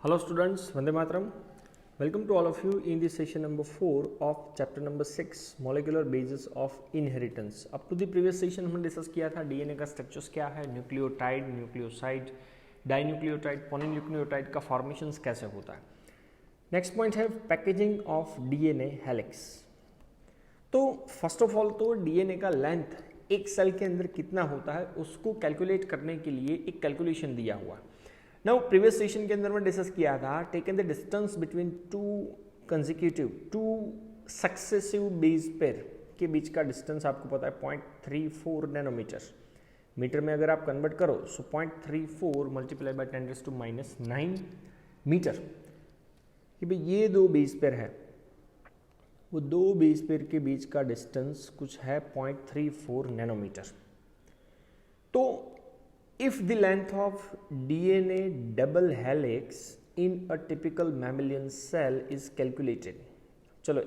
Hello students, Vande Mataram. Welcome to all of you in this session number 4 of chapter number 6 molecular basis of inheritance. Up to the previous session हमने discuss किया था DNA का structures क्या है, nucleotide, nucleoside, dinucleotide, polynucleotide का formations कैसे होता है. नेक्स्ट पॉइंट है पैकेजिंग ऑफ डीएनए हेलिक्स. तो फर्स्ट ऑफ ऑल तो डीएनए का लेंथ एक सेल के अंदर कितना होता है उसको कैलकुलेट करने के लिए एक कैलकुलेशन दिया हुआ है. नाउ प्रीवियस सेशन के अंदर मैं डिस्कस किया था taken the distance between two successive base pair के बीच का डिस्टेंस आपको पता है 0.34 नैनोमीटर. मीटर में अगर आप कन्वर्ट करो सो 0.34 मल्टीप्लाई बाय 10⁻⁹ मीटर. कि भाई ये दो बेस पेयर है, वो दो बेस पेयर के बीच का डिस्टेंस कुछ है 0.34 नैनोमीटर. तो if the length of DNA double helix in a typical mammalian cell is calculated, चलो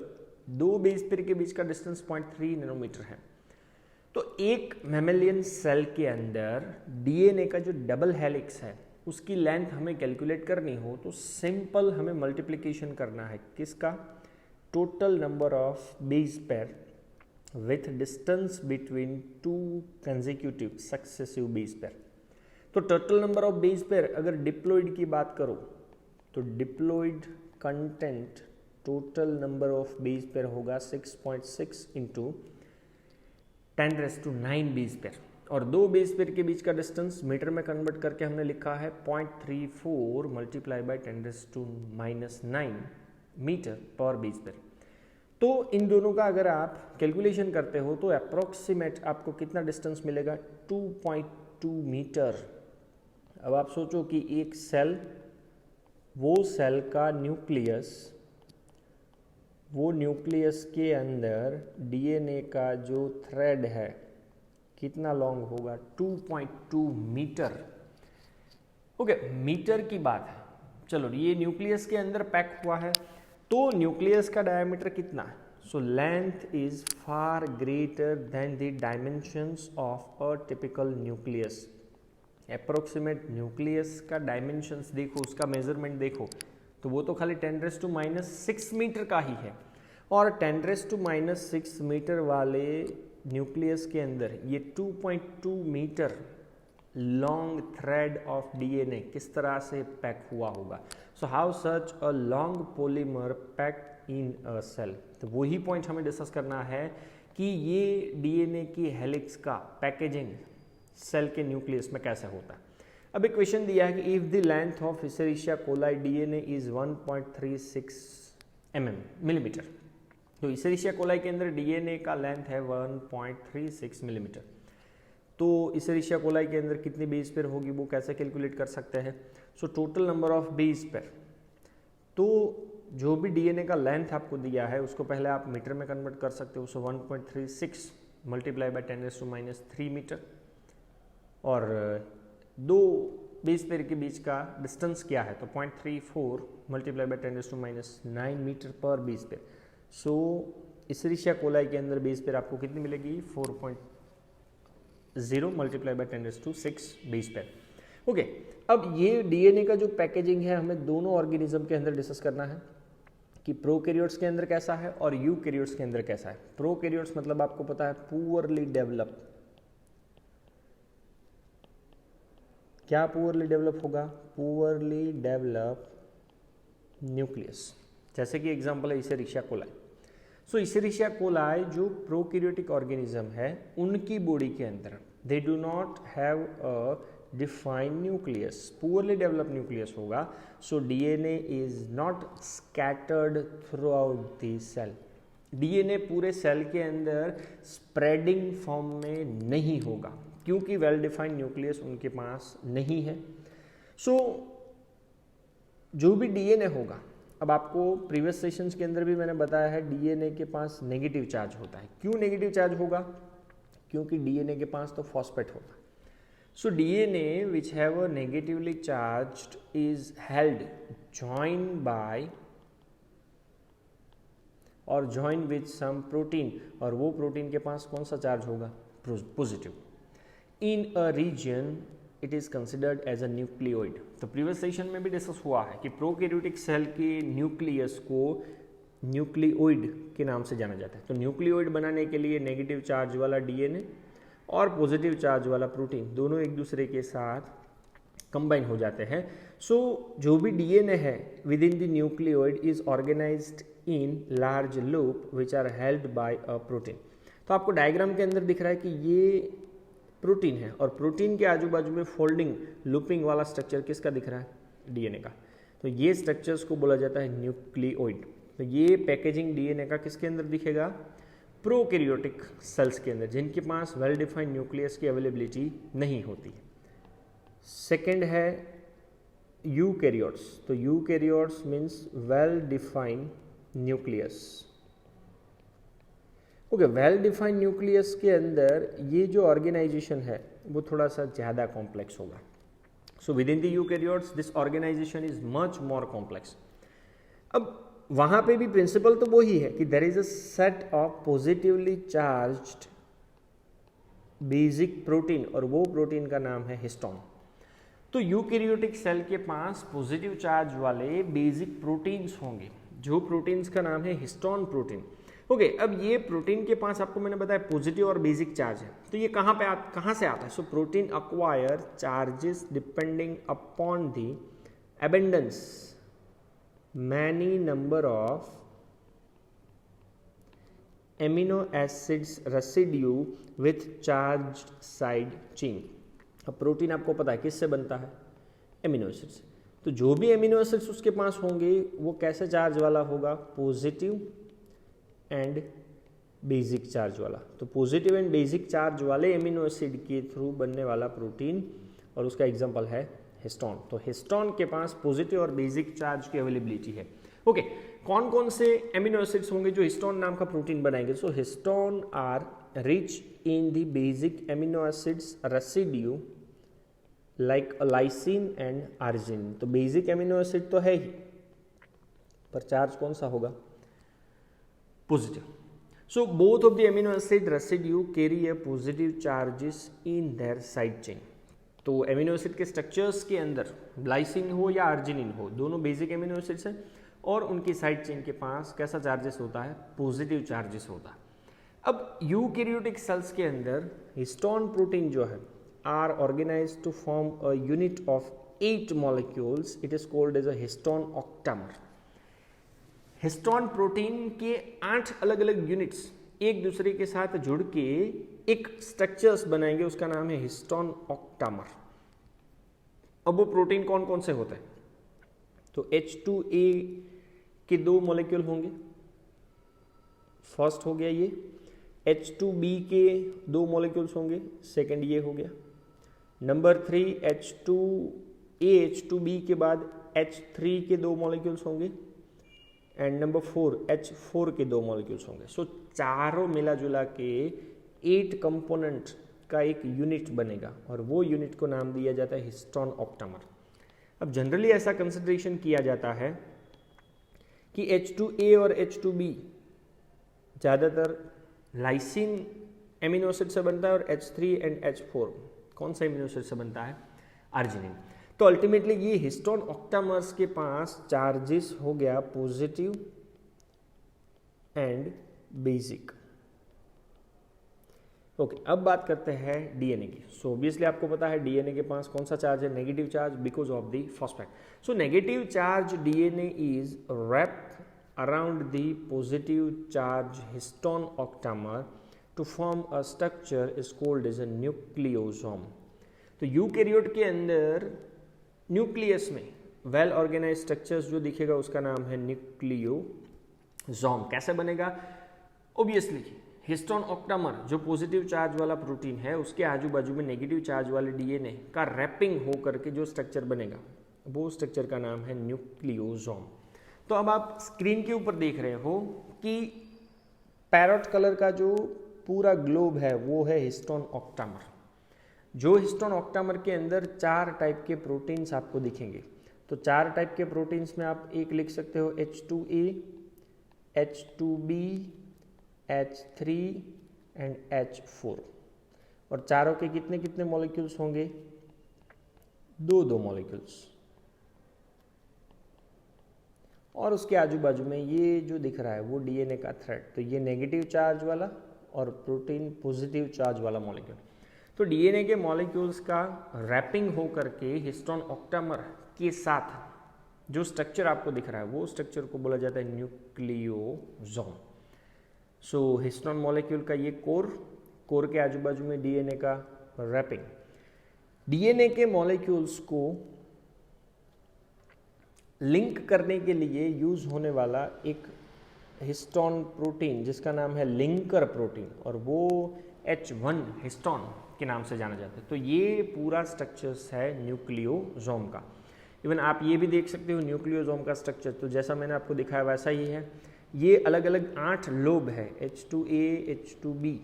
दो बेस पेयर के बीच का डिस्टेंस 0.3 नैनोमीटर है. तो एक मैमेलियन सेल के अंदर डीएनए का जो डबल हेलिक्स है उसकी लेंथ हमें कैलकुलेट करनी हो तो सिंपल हमें मल्टीप्लिकेशन करना है किसका, total number of base pair with distance between two consecutive successive base pair. तो total number of base pair अगर डिप्लॉइड की बात करो तो diploid content total number of base pair होगा 6.6 इंटू 10⁻⁹ बेस पेयर. और दो बेस पेयर के बीच का डिस्टेंस मीटर में कन्वर्ट करके हमने लिखा है 0.34 मल्टीप्लाई बाय 10⁻⁹ मीटर पर बेस पेयर. तो इन दोनों का अगर आप कैलकुलेशन करते हो तो अप्रोक्सीमेट आपको कितना डिस्टेंस मिलेगा, 2.2 मीटर. अब आप सोचो कि एक सेल, वो सेल का न्यूक्लियस, वो न्यूक्लियस के अंदर डीएनए का जो थ्रेड है कितना लॉन्ग होगा, 2.2 मीटर. ओके, मीटर की बात है. चलो ये न्यूक्लियस के अंदर पैक हुआ है तो न्यूक्लियस का डायमीटर कितना है, so length is far greater than the dimensions of a typical nucleus. Approximate nucleus का डायमेंशंस देखो, उसका मेजरमेंट देखो तो वो तो खाली 10⁻⁶ मीटर का ही है. और 10⁻⁶ मीटर वाले न्यूक्लियस के अंदर ये 2.2 metre long thread of DNA किस तरह से पैक हुआ होगा. So how such a long polymer pack in a cell. तो वही पॉइंट हमें डिस्कस करना है कि ये डीएनए की हेलिक्स का पैकेजिंग सेल के न्यूक्लियस में कैसे होता है. अब एक क्वेश्चन दिया है कि if the length of Escherichia coli DNA is 1.36 millimetre. तो इसेरिशिया कोलाई के अंदर डीएनए का लेंथ है 1.36 मिलीमीटर. तो इसेरिशिया कोलाई के अंदर कितनी बेस पेयर होगी वो कैसे कैलकुलेट कर सकते हैं. So total number of base pair, तो जो भी डीएनए का लेंथ आपको दिया है उसको पहले आप मीटर में कन्वर्ट कर सकते हो. सो 1.36 मल्टीप्लाई बाय 10⁻³ मीटर. और दो बेस पेयर के बीच का डिस्टेंस क्या है तो 0.34 मल्टीप्लाई बाय 10⁻⁹ मीटर पर बेस पेयर. सो इसेरिशिया कोलाई के अंदर बेस पेयर आपको कितनी मिलेगी, 4.0 multiply by 10⁻⁶ base pair. Okay, अब ये डीएनए का जो पैकेजिंग है हमें दोनों ऑर्गेनिज्म के अंदर डिस्कस करना है कि प्रोकैरियोट्स के अंदर कैसा है और यूकैरियोट्स के अंदर कैसा है. प्रोकैरियोट्स मतलब आपको पता है पुअरली डेवलप. क्या पुअरली डेवलप होगा, पुअरली डेवलप न्यूक्लियस. जैसे कि एग्जांपल है Escherichia coli. So Escherichia coli जो प्रोकैरियोटिक ऑर्गेनिज्म है उनकी बॉडी के अंदर they do not have a defined nucleus, poorly develop nucleus होगा. So DNA is not scattered throughout the cell. DNA पूरे सेल के अंदर स्प्रेडिंग फॉर्म में नहीं होगा क्योंकि वेल डिफाइंड न्यूक्लियस उनके पास नहीं है. सो जो भी डीएनए होगा, अब आपको प्रीवियस सेशंस के अंदर भी मैंने बताया है डीएनए के पास नेगेटिव चार्ज होता है. क्यों नेगेटिव चार्ज होगा, क्योंकि डीएनए के पास तो फॉस्फेट होगा. So DNA which have a negatively charged is held joined by और जॉइन विथ सम प्रोटीन, और वो प्रोटीन के पास कौन सा चार्ज होगा, positive. In a region it is considered as a nucleoid. तो प्रीवियस सेशन में भी डिस्कस हुआ है कि प्रोकैरियोटिक सेल के न्यूक्लियस को न्यूक्लियोइड के नाम से जाना जाता है। तो न्यूक्लियोइड बनाने के लिए नेगेटिव चार्ज वाला डीएनए और पॉजिटिव चार्ज वाला प्रोटीन दोनों एक दूसरे के साथ कंबाइन हो जाते हैं। सो जो भी डीएनए है within the nucleoid is organized in large loop which are held by a protein. तो आपको डायग्राम के अंदर दिख रहा है कि ये प्रोटीन है और प्रोटीन के आजू बाजू में फोल्डिंग लूपिंग वाला स्ट्रक्चर किसका दिख रहा है? डीएनए का। तो ये स्ट्रक्चर्स को बोला जाता है न्यूक्लियोइड। तो ये पैकेजिंग डीएनए का किसके अंदर दिखेगा? प्रोकैरियोटिक सेल्स के अंदर, जिनके पास वेल डिफाइंड न्यूक्लियस की अवेलेबिलिटी नहीं होती। सेकेंड है यूकैरियोट्स। तो eukaryotes means well defined nucleus. Okay, well defined nucleus के अंदर ये जो ऑर्गेनाइजेशन है वो थोड़ा सा ज़्यादा कॉम्प्लेक्स होगा। So within the eukaryotes this organization is much more complex. अब वहाँ पे भी प्रिंसिपल तो वही है कि there is a set of positively charged basic protein और वो प्रोटीन का नाम है हिस्टोन। तो यूकैरियोटिक सेल के पास पॉजिटिव चार्ज वाले बेसिक प्रोटीन्स होंगे, जो प्रोटीन्स का नाम है हिस्टोन प्रोटीन। ओके, अब ये प्रोटीन के पास आपको मैंने बताया पॉजिटिव और बेसिक चार्ज है। तो ये कहाँ से आता है? So protein acquire charges depending upon the abundance many number of amino acids residue with charged side chain। अब प्रोटीन आपको पता है किससे बनता है? Amino acids. तो जो भी एमिनो एसिड्स उसके पास होंगे वो कैसे चार्ज वाला होगा? पॉजिटिव एंड बेसिक चार्ज वाला। तो पॉजिटिव एंड बेसिक चार्ज वाले एमिनो एसिड के थ्रू बनने वाला प्रोटीन, और उसका एग्जांपल है हिस्टोन। तो हिस्टोन के पास पॉजिटिव और बेसिक चार्ज की अवेलेबिलिटी है। ओके, कौन कौन से एमिनो एसिड्स होंगे जो हिस्टोन नाम का प्रोटीन बनाएंगे? So histone are rich in the basic amino acids residue like lysine and arginine. तो बेसिक एमिनो एसिड तो है ही, पर चार्ज कौन सा होगा? Positive. So both of the amino acid residue carry a positive charges in their side chain. तो amino acid के स्ट्रक्चर्स के अंदर लाइसिन हो या आर्जिनिन हो, दोनों बेसिक एमिनो एसिड्स हैं और उनकी साइड चेन के पास कैसा चार्जेस होता है? पॉजिटिव चार्जेस होता है। अब यूकैरियोटिक सेल्स के अंदर हिस्टोन प्रोटीन जो है are organized to form a unit of 8 molecules. It is called as a histone octamer. Histone protein के 8 अलग अलग यूनिट्स एक दूसरे के साथ जुड़ के एक स्ट्रक्चर्स बनाएंगे, उसका नाम है हिस्टोन ऑक्टामर। अब वो प्रोटीन कौन कौन से होते हैं? तो H2A के 2 मॉलिक्यूल होंगे, फर्स्ट हो गया ये। H2B के 2 मॉलिक्यूल्स होंगे, सेकंड ये हो गया। नंबर 3 H2A H2B के बाद H3 के 2 मॉलिक्यूल्स होंगे एंड नंबर 4 H4 के 2 मॉलिक्यूल्स होंगे। सो चारों मिला जुला के 8 कंपोनेंट का एक यूनिट बनेगा और वो यूनिट को नाम दिया जाता है हिस्टोन ऑक्टामर। अब जनरली ऐसा कंसिडरेशन किया जाता है कि H2A और H2B ज़्यादातर लाइसिन एमिनो एसिड से बनता है और H3 एंड H4 कौन सा एमिनो एसिड से बनता है? आर्जिनिन। तो अल्टीमेटली ये हिस्टोन ऑक्टामर्स के पास चार्जेस हो गया पॉजिटिव एंड बेसिक। ओके, अब बात करते हैं डीएनए की। सो ऑब्वियसली आपको पता है डीएनए के पास कौन सा चार्ज है? Negative charge, because of the phosphate. So negative charge DNA is wrapped around the positive charge histone octamer to form a structure is called as a nucleosome. तो eukaryote के अंदर न्यूक्लियस में well organise structures जो दिखेगा उसका नाम है nucleosome. कैसे बनेगा? ऑब्वियसली हिस्टोन ऑक्टामर जो पॉजिटिव चार्ज वाला प्रोटीन है उसके आजू बाजू में नेगेटिव चार्ज वाले डीएनए का रैपिंग हो करके जो स्ट्रक्चर बनेगा वो स्ट्रक्चर का नाम है न्यूक्लियोसोम। तो अब आप स्क्रीन के ऊपर देख रहे हो कि पैरोट कलर का जो पूरा ग्लोब है वो है हिस्टोन ऑक्टामर। जो हिस्टोन ऑक्टामर के अंदर 4 टाइप के प्रोटीन्स आपको दिखेंगे। तो 4 टाइप के प्रोटीन्स में आप एक लिख सकते हो H2A, H2B, H3 and H4। और चारों के कितने कितने मॉलिक्यूल्स होंगे? दो मॉलिक्यूल्स, और उसके आजू बाजू में ये जो दिख रहा है वो डीएनए का थ्रेड, तो ये नेगेटिव चार्ज वाला और प्रोटीन पॉजिटिव चार्ज वाला मॉलिक्यूल। तो डीएनए के मॉलिक्यूल्स का रैपिंग हो करके हिस्टोन ऑक्टामर के साथ जो स्ट्रक्चर आपको दिख रहा है वो स्ट्रक्चर को बोला जाता है न्यूक्लियोसोम। सो हिस्टोन मॉलिक्यूल का ये कोर के आजू बाजू में डीएनए का रैपिंग। डीएनए के मॉलिक्यूल्स को लिंक करने के लिए यूज होने वाला एक हिस्टोन प्रोटीन जिसका नाम है लिंकर प्रोटीन, और वो H1 हिस्टोन के नाम से जाना जाता है। तो ये पूरा स्ट्रक्चर्स है न्यूक्लियोसोम का। इवन आप ये भी देख सकते हो न्यूक्लियोसोम का स्ट्रक्चर, तो जैसा मैंने आपको दिखाया वैसा ही है। ये अलग अलग 8 लोब है, H2A, H2B,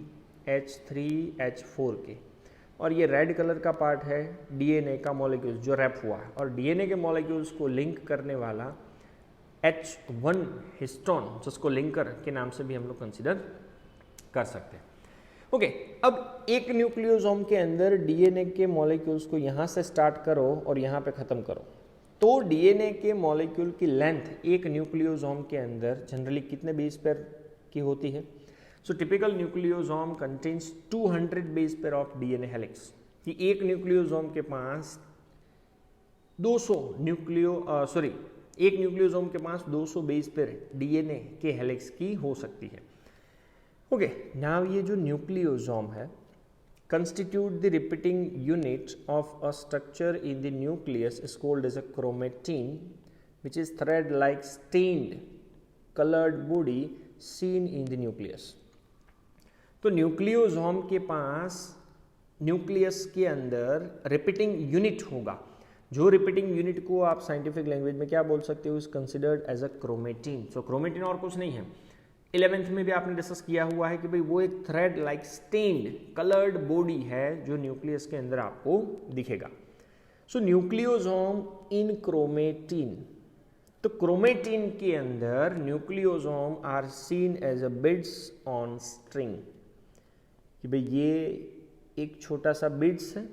H3, H4 के, और ये रेड कलर का पार्ट है डीएनए का मॉलिक्यूल्स जो रैप हुआ है, और डीएनए के मॉलिक्यूल्स को लिंक करने वाला H1 हिस्टोन जिसको लिंकर के नाम से भी हम लोग कंसिडर कर सकते हैं। ओके, अब एक न्यूक्लियोसोम के अंदर डीएनए के मॉलिक्यूल्स को यहाँ से स्टार्ट करो और यहाँ पे ख़त्म करो, तो डीएनए के मॉलिक्यूल की लेंथ एक न्यूक्लियोसोम के अंदर जनरली कितने बेस पेयर की होती है? So typical nucleosome contains 200 base pair of DNA helix. कि एक न्यूक्लियोसोम के पास 200 एक न्यूक्लियोसोम के पास 200 बेस पेयर डीएनए के हेलिक्स की हो सकती है। ओके, नाउ ये जो न्यूक्लियोसोम है constitute the repeating unit of a structure in the nucleus is called as a chromatin, which is thread-like stained colored body seen in the nucleus. तो nucleosome के पास न्यूक्लियस के अंदर रिपीटिंग यूनिट होगा, जो repeating unit को आप scientific language में क्या बोल सकते हो? Is considered as a chromatin. So chromatin और कुछ नहीं है, 11th में भी आपने डिस्कस किया हुआ है कि भाई वो एक thread like stained coloured body है जो न्यूक्लियस के अंदर आपको दिखेगा। सो न्यूक्लियोसोम इन क्रोमेटिन, तो क्रोमेटिन के अंदर nucleosome are seen as a beads on string, कि भाई ये एक छोटा सा बिड्स है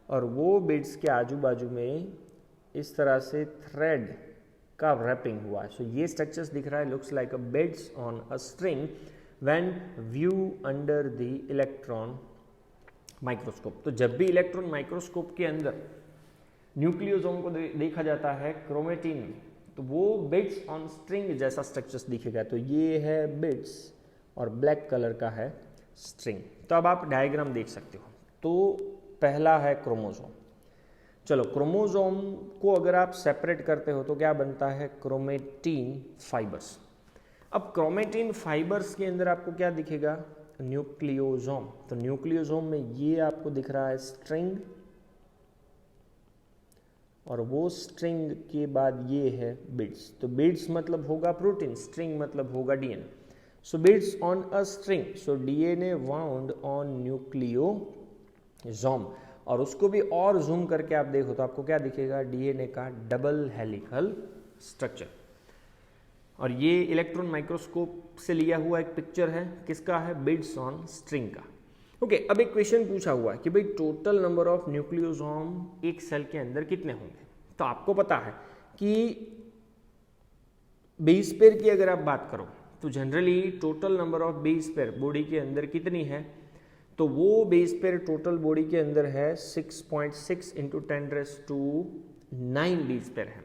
और वो बिड्स के आजू बाजू में इस तरह से थ्रेड का रैपिंग हुआ है। सो ये स्ट्रक्चर्स दिख रहा है, looks like a beads on a string when view under the electron microscope. तो जब भी इलेक्ट्रॉन माइक्रोस्कोप के अंदर न्यूक्लियोसोम को देखा जाता है क्रोमेटिन में, तो वो बिड्स ऑन स्ट्रिंग जैसा स्ट्रक्चर्स दिखेगा। तो ये है बिड्स और ब्लैक कलर का है स्ट्रिंग। तो अब आप डायग्राम देख सकते हो। तो पहला है क्रोमोसोम। चलो, क्रोमोसोम को अगर आप सेपरेट करते हो तो क्या बनता है? Chromatin fibres. अब क्रोमेटिन फाइबर्स के अंदर आपको क्या दिखेगा? न्यूक्लियोसोम। तो न्यूक्लियोसोम में ये आपको दिख रहा है स्ट्रिंग, और वो स्ट्रिंग के बाद ये है बिड्स। तो बिड्स मतलब होगा प्रोटीन, स्ट्रिंग मतलब होगा DNA. So beads on a string, so DNA wound on nucleosome. और उसको भी और जूम करके आप देखो तो आपको क्या दिखेगा? डीएनए का डबल हेलिकल स्ट्रक्चर। और ये इलेक्ट्रॉन माइक्रोस्कोप से लिया हुआ एक पिक्चर है, किसका है? बिड्स ऑन स्ट्रिंग का। ओके, अब एक क्वेश्चन पूछा हुआ है कि भाई टोटल नंबर ऑफ न्यूक्लियोसोम एक सेल के अंदर कितने होंगे? तो आपको पता है कि बेस पेयर की अगर आप बात करो तो generally total number of base pair body के अंदर कितनी है? तो वो बेस पेयर टोटल बॉडी के अंदर है 6.6 इंटू 10⁹ बेस पेयर है।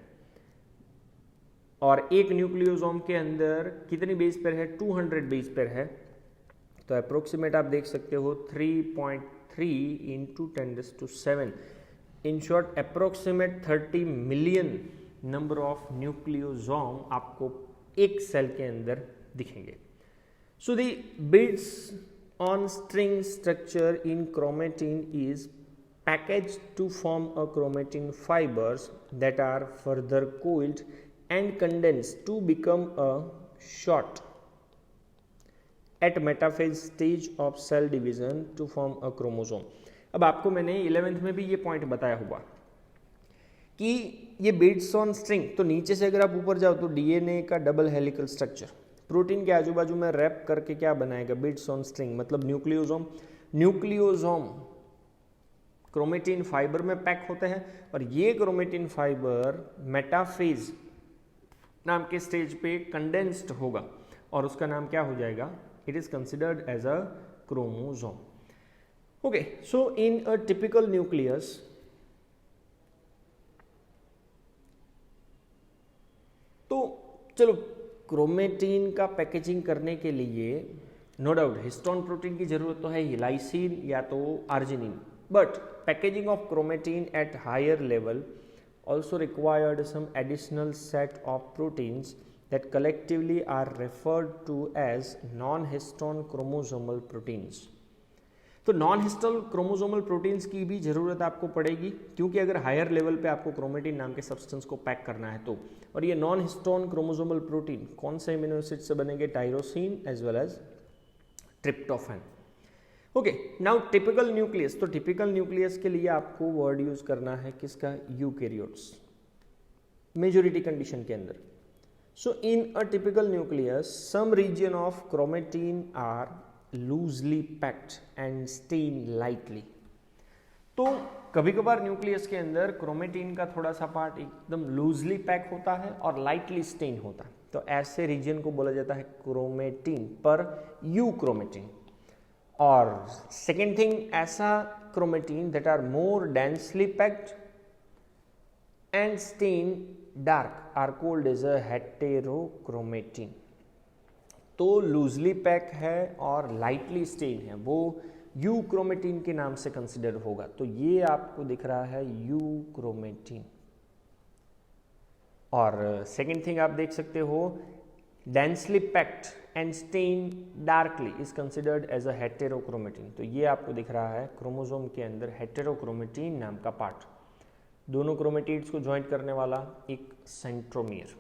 और एक न्यूक्लियोसोम के अंदर कितनी बेस पेयर है? 200 बेस पेयर है। तो अप्रोक्सीमेट आप देख सकते हो 3.3 into 10⁷। In short approximate 30 million number of nucleosome आपको एक सेल के अंदर दिखेंगे। So the beads on string structure in chromatin is packaged to form a chromatin fibers that are further coiled and condensed to become a short at metaphase stage of cell division to form a chromosome. अब आपको मैंने 11th में भी ये point बताया हुआ कि ये बिड्स ऑन स्ट्रिंग, तो नीचे से अगर आप ऊपर जाओ तो डीएनए का डबल हेलिकल स्ट्रक्चर प्रोटीन के आजू बाजू में रैप करके क्या बनाएगा? बिड्स ऑन स्ट्रिंग मतलब न्यूक्लियोसोम। न्यूक्लियोसोम क्रोमेटिन फाइबर में पैक होते हैं और ये क्रोमेटिन फाइबर मेटाफेज नाम के स्टेज पे कंडेंस्ड होगा और उसका नाम क्या हो जाएगा, it is considered as a chromosome. Okay, so in a typical nucleus तो चलो क्रोमेटिन का पैकेजिंग करने के लिए नो डाउट हिस्टोन प्रोटीन की जरूरत तो है ही, लाइसिन या तो arginine, but packaging of chromatin at higher level also required some additional set of proteins that collectively are referred to as non-histone chromosomal proteins। तो नॉन हिस्टोन क्रोमोसोमल प्रोटीन्स की भी जरूरत आपको पड़ेगी, क्योंकि अगर हायर लेवल पे आपको क्रोमेटिन नाम के सब्सटेंस को पैक करना है तो। और ये नॉन हिस्टोन क्रोमोसोमल प्रोटीन कौन से एमिनो एसिड से बनेंगे, tyrosine as well as tryptophan. Okay, now typical nucleus, तो टिपिकल न्यूक्लियस के लिए आपको वर्ड यूज करना है किसका, यूकैरियोट्स, मेजोरिटी कंडीशन के अंदर। So in a typical nucleus some region of chromatin are loosely packed and stain lightly. तो कभी कभार न्यूक्लियस के अंदर क्रोमेटिन का थोड़ा सा पार्ट एकदम लूजली पैक होता है और लाइटली स्टेन होता है, तो ऐसे रीजन को बोला जाता है क्रोमेटिन पर यू क्रोमेटिन। और सेकेंड थिंग, ऐसा chromatin that are more densely packed and stain dark are called as a heterochromatin. तो लूजली पैक है और लाइटली स्टेन है, वो यू क्रोमेटिन के नाम से कंसिडर होगा। तो ये आपको दिख रहा है यू क्रोमेटिन। और सेकेंड थिंग आप देख सकते हो, densely packed and stain darkly is considered as a heterochromatin. तो ये आपको दिख रहा है क्रोमोसोम के अंदर हेटेरोक्रोमेटिन नाम का पार्ट, दोनों क्रोमेटिड्स को ज्वाइंट करने वाला एक centromere.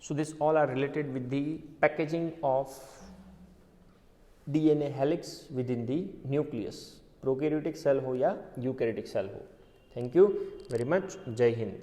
So this all are related with the packaging of DNA helix within the nucleus, prokaryotic cell हो या यूकैरियोटिक सेल हो। थैंक यू वेरी मच, जय हिंद।